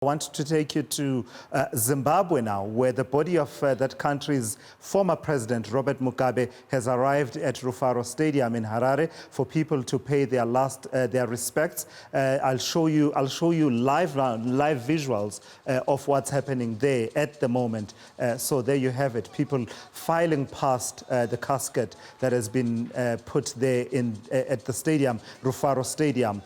I want to take you to Zimbabwe now, where the body of that country's former president, Robert Mugabe, has arrived at Rufaro Stadium in Harare for people to pay their their respects. I'll show you live visuals of what's happening there at the moment. So there you have it, people filing past the casket that has been put there at the stadium, Rufaro Stadium.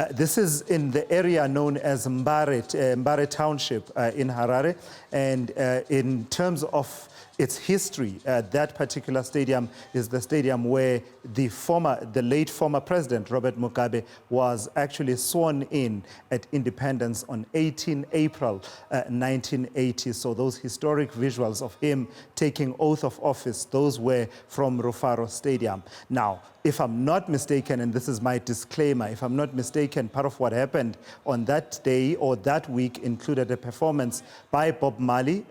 This is in the area known as Mbare Township in Harare, and in terms of its history, that particular stadium is the stadium where the late former president, Robert Mugabe, was actually sworn in at independence on 18 April 1980. So those historic visuals of him taking oath of office, those were from Rufaro Stadium. Now, if I'm not mistaken, and this is my disclaimer, if I'm not mistaken, part of what happened on that day or that week included a performance by Bob Marley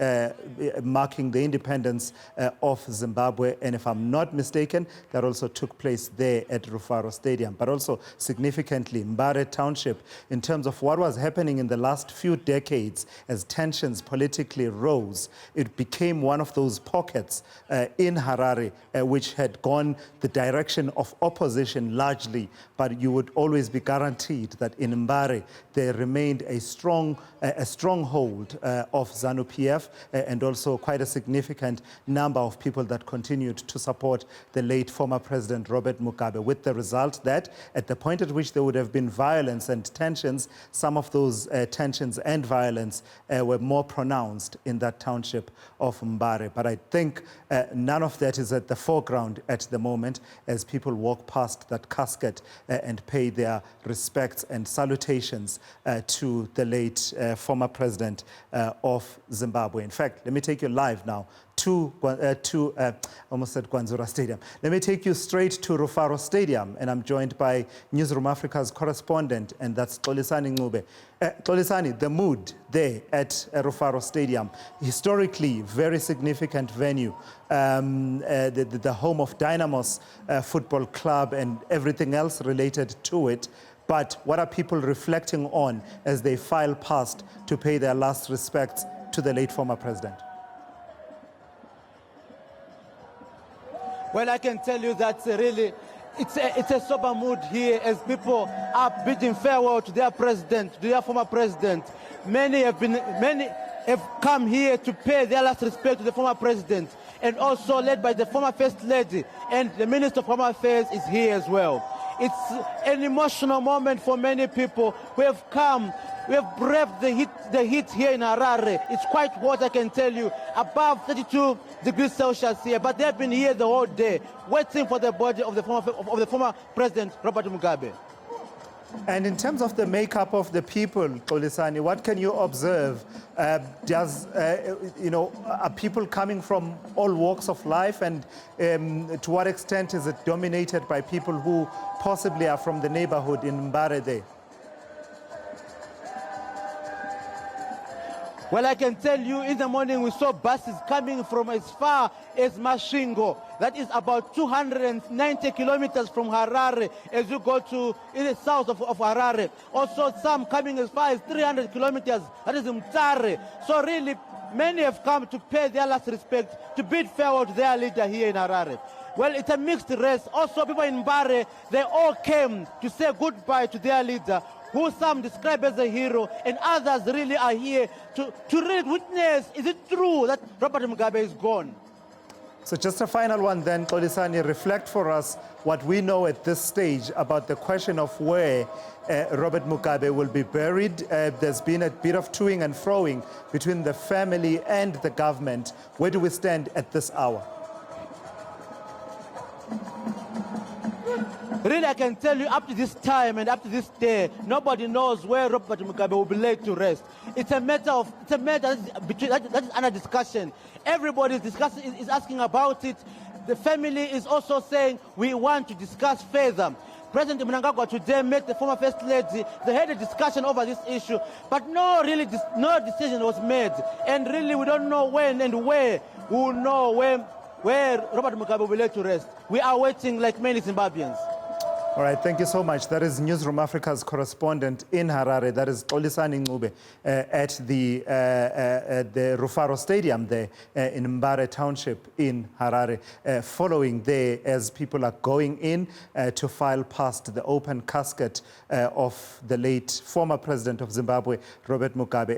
marking the independence of Zimbabwe. And if I'm not mistaken, that also took place there at Rufaro Stadium. But also significantly, Mbare Township, in terms of what was happening in the last few decades as tensions politically rose, it became one of those pockets in Harare which had gone the direction of opposition largely, but you would always be guaranteed that in Mbare there remained a stronghold of ZANU-PF and also quite a significant number of people that continued to support the late former president Robert Mugabe, with the result that at the point at which there would have been violence and tensions, some of those tensions and violence were more pronounced in that township of Mbare. But I think none of that is at the foreground at the moment as people walk past that casket and pay their respects and salutations to the late former president of Zimbabwe. In fact, let me take you live now to almost said Kwanzura Stadium. Let me take you straight to Rufaro Stadium, and I'm joined by Newzroom Africa's correspondent, and that's Xolisani Ncube. Xolisani, the mood there at Rufaro Stadium, historically very significant venue, the home of Dynamos Football Club and everything else related to it. But what are people reflecting on as they file past to pay their last respects to the late former president? Well, I can tell you that really it's a sober mood here as people are bidding farewell to their president, to their former president. Many have come here to pay their last respect to the former president, and also led by the former first lady, and the minister of home affairs is here as well. It's an emotional moment for many people who have come. We have braved the heat here in Harare. It's quite hot, I can tell you, above 32 degrees Celsius here. But they've been here the whole day, waiting for the body of the former president, Robert Mugabe. And in terms of the makeup of the people, Xolisani, what can you observe? Are people coming from all walks of life, and to what extent is it dominated by people who possibly are from the neighborhood in Mbare there? Well, I can tell you, in the morning we saw buses coming from as far as Mashingo. That is about 290 kilometers from Harare as you go to in the south of Harare. Also some coming as far as 300 kilometers, that is Mtare. So really, many have come to pay their last respect, to bid farewell to their leader here in Harare. Well, it's a mixed race. Also, people in Mbare, they all came to say goodbye to their leader, who some describe as a hero, and others really are here to really witness, is it true that Robert Mugabe is gone? So just a final one then, Xolisani, reflect for us what we know at this stage about the question of where Robert Mugabe will be buried. There's been a bit of toing and froing between the family and the government. Where do we stand at this hour? Really, I can tell you, up to this time and up to this day, nobody knows where Robert Mugabe will be laid to rest. It's a matter that is under discussion. Everybody is asking about it. The family is also saying we want to discuss further. President Mnangagwa today met the former first lady. They had a discussion over this issue, but no decision was made. And really, we don't know when and where. We will know where Robert Mugabe will be laid to rest. We are waiting like many Zimbabweans. All right, thank you so much. That is Newzroom Africa's correspondent in Harare. That is Xolisani Ncube at the Rufaro Stadium there in Mbare Township in Harare, following there as people are going in to file past the open casket of the late former president of Zimbabwe, Robert Mugabe.